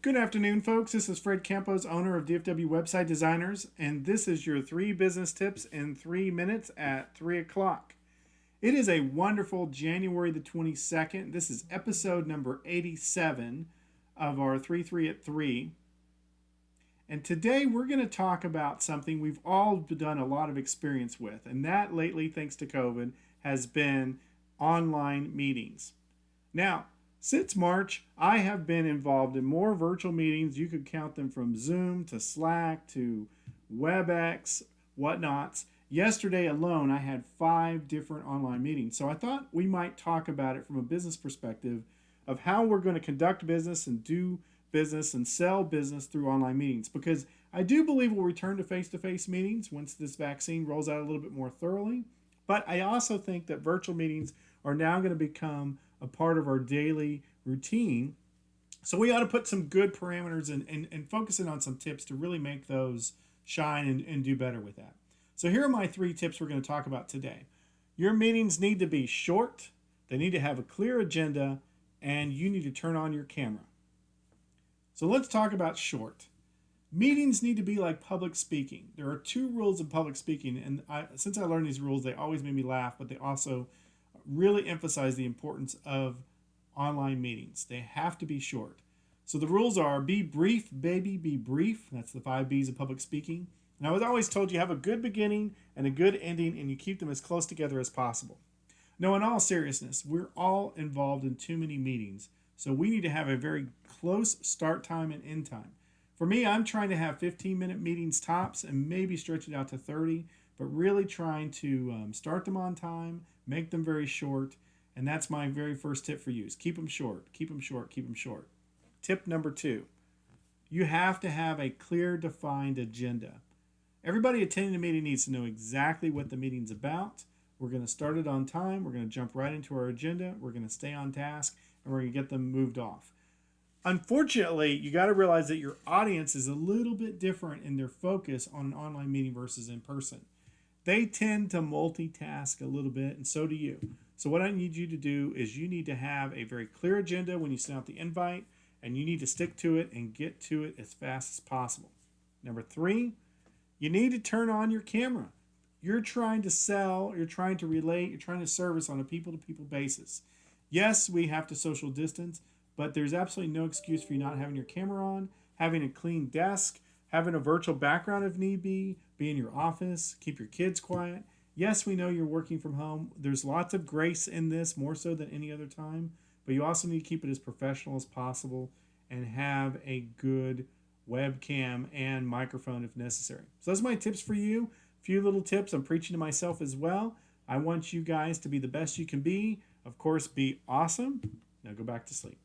Good afternoon, folks. This is Fred Campos, owner of DFW Website Designers, and this is your 3 business tips in 3 minutes at 3 o'clock. It is a wonderful January the 22nd. This is episode number 87 of our 3 at 3. And today we're going to talk about something we've all done a lot of experience with, and that lately, thanks to COVID, has been online meetings. Now, since March, I have been involved in more virtual meetings. You could count them from Zoom to Slack to WebEx, whatnots. Yesterday alone, I had 5 different online meetings. So I thought we might talk about it from a business perspective of how we're going to conduct business and do business and sell business through online meetings. Because I do believe we'll return to face-to-face meetings once this vaccine rolls out a little bit more thoroughly. But I also think that virtual meetings are now going to become a part of our daily routine. So we ought to put some good parameters and focus in on some tips to really make those shine and do better with that. So here are my 3 tips we're going to talk about today. Your meetings need to be short, they need to have a clear agenda, and you need to turn on your camera. So let's talk about short. Meetings need to be like public speaking. There are 2 rules of public speaking, and since I learned these rules, they always made me laugh, but they also really emphasize the importance of online meetings. They have to be short. So the rules are: be brief, baby, be brief. That's the 5 B's of public speaking. And I was always told you have a good beginning and a good ending, and you keep them as close together as possible. No, in all seriousness, we're all involved in too many meetings, so we need to have a very close start time and end time. For me, I'm trying to have 15-minute meetings tops and maybe stretch it out to 30, but really trying to start them on time, make them very short, and that's my very first tip for you is keep them short, keep them short, keep them short. Tip number 2, you have to have a clear, defined agenda. Everybody attending the meeting needs to know exactly what the meeting's about. We're going to start it on time, we're going to jump right into our agenda, we're going to stay on task, and we're going to get them moved off. Unfortunately, you got to realize that your audience is a little bit different in their focus on an online meeting versus in person. They tend to multitask a little bit, and so do you. So what I need you to do is you need to have a very clear agenda when you send out the invite, and you need to stick to it and get to it as fast as possible. Number 3, you need to turn on your camera. You're trying to sell, you're trying to relate, you're trying to service on a people-to-people basis. Yes, we have to social distance, but there's absolutely no excuse for you not having your camera on, having a clean desk, having a virtual background if need be in your office, keep your kids quiet. Yes, we know you're working from home. There's lots of grace in this, more so than any other time, but you also need to keep it as professional as possible and have a good webcam and microphone if necessary. So those are my tips for you. A few little tips. I'm preaching to myself as well. I want you guys to be the best you can be. Of course, be awesome. Now go back to sleep.